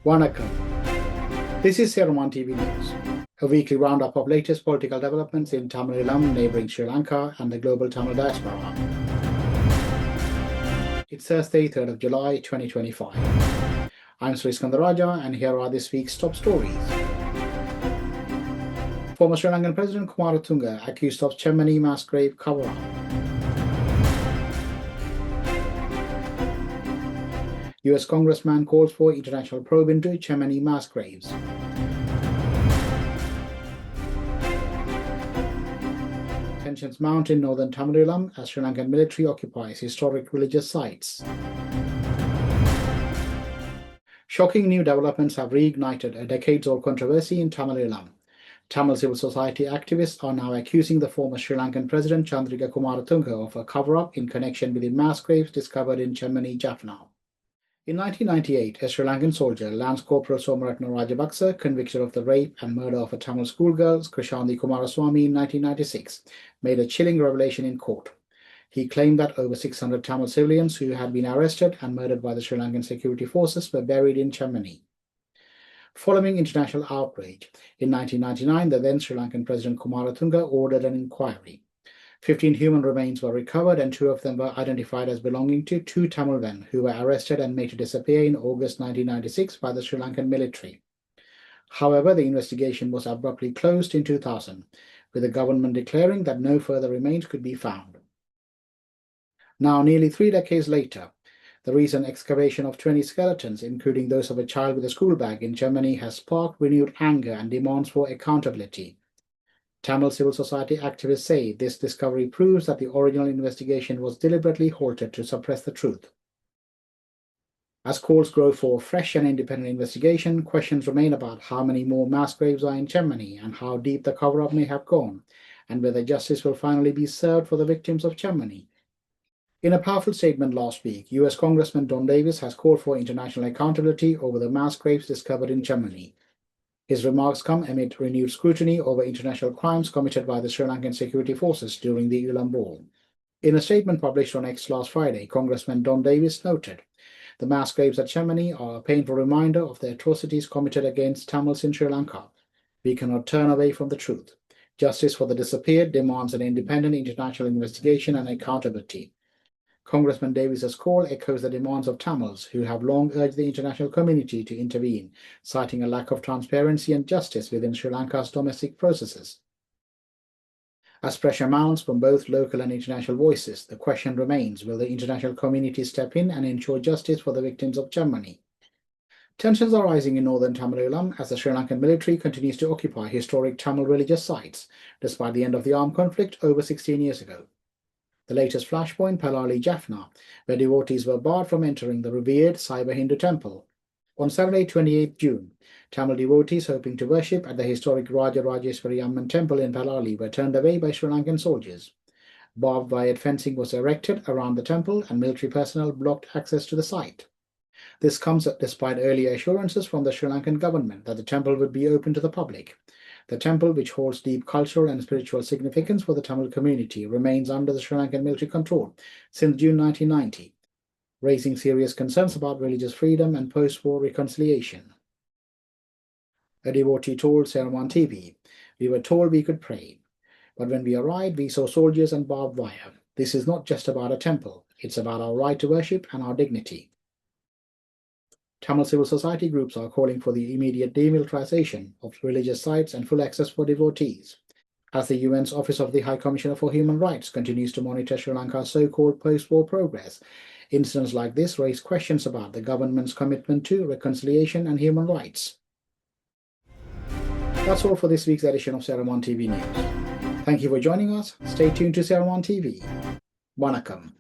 Vanakkam. This is Seraman TV News, a weekly roundup of latest political developments in Tamil Eelam, neighbouring Sri Lanka, and the global Tamil diaspora. It's Thursday, 3rd of July, 2025. I'm Sri Skandaraja, and here are this week's top stories. Former Sri Lankan President Kumaratunga accused of Chemmani mass grave cover-up. US Congressman calls for international probe into Chemmani mass graves. Tensions mount in northern Tamil Eelam as Sri Lankan military occupies historic religious sites. Shocking new developments have reignited a decades-old controversy in Tamil Eelam. Tamil civil society activists are now accusing the former Sri Lankan President Chandrika of a cover-up in connection with the mass graves discovered in Chemmani, Jaffna. In 1998, a Sri Lankan soldier, Lance Corporal Somaratna Rajapaksa, convicted of the rape and murder of a Tamil schoolgirl, Krishanthi Kumaraswamy, in 1996, made a chilling revelation in court. He claimed that over 600 Tamil civilians who had been arrested and murdered by the Sri Lankan security forces were buried in Chemmani. Following international outrage, in 1999, the then Sri Lankan President Kumaratunga ordered an inquiry. 15 human remains were recovered, and 2 of them were identified as belonging to 2 Tamil men who were arrested and made to disappear in August 1996 by the Sri Lankan military. However, the investigation was abruptly closed in 2000, with the government declaring that no further remains could be found. Now, nearly 3 decades later, the recent excavation of 20 skeletons, including those of a child with a school bag in Chemmani, has sparked renewed anger and demands for accountability. Tamil civil society activists say this discovery proves that the original investigation was deliberately halted to suppress the truth. As calls grow for fresh and independent investigation, questions remain about how many more mass graves are in Chemmani and how deep the cover-up may have gone, and whether justice will finally be served for the victims of Chemmani. In a powerful statement last week, US Congressman Don Davis has called for international accountability over the mass graves discovered in Chemmani. His remarks come amid renewed scrutiny over international crimes committed by the Sri Lankan security forces during the Eelam War. In a statement published on X last Friday, Congressman Don Davis noted, "The mass graves at Chemmani are a painful reminder of the atrocities committed against Tamils in Sri Lanka. We cannot turn away from the truth. Justice for the disappeared demands an independent international investigation and accountability." Congressman Davis's call echoes the demands of Tamils, who have long urged the international community to intervene, citing a lack of transparency and justice within Sri Lanka's domestic processes. As pressure mounts from both local and international voices, the question remains, will the international community step in and ensure justice for the victims of Chemmani? Tensions are rising in northern Tamil Eelam as the Sri Lankan military continues to occupy historic Tamil religious sites, despite the end of the armed conflict over 16 years ago. The latest flashpoint, Palali Jaffna, where devotees were barred from entering the revered Saiva Hindu temple. On Saturday, 28 June, Tamil devotees hoping to worship at the historic Raja Rajeshwari Amman temple in Palali were turned away by Sri Lankan soldiers. Barbed wire fencing was erected around the temple and military personnel blocked access to the site. This comes despite earlier assurances from the Sri Lankan government that the temple would be open to the public. The temple, which holds deep cultural and spiritual significance for the Tamil community, remains under the Sri Lankan military control since June 1990, raising serious concerns about religious freedom and post-war reconciliation. A devotee told Seraman TV, "We were told we could pray, but when we arrived, we saw soldiers and barbed wire. This is not just about a temple, it's about our right to worship and our dignity." Tamil civil society groups are calling for the immediate demilitarization of religious sites and full access for devotees. As the UN's Office of the High Commissioner for Human Rights continues to monitor Sri Lanka's so-called post-war progress, incidents like this raise questions about the government's commitment to reconciliation and human rights. That's all for this week's edition of Seraman TV News. Thank you for joining us. Stay tuned to Seraman TV. Vanakkam.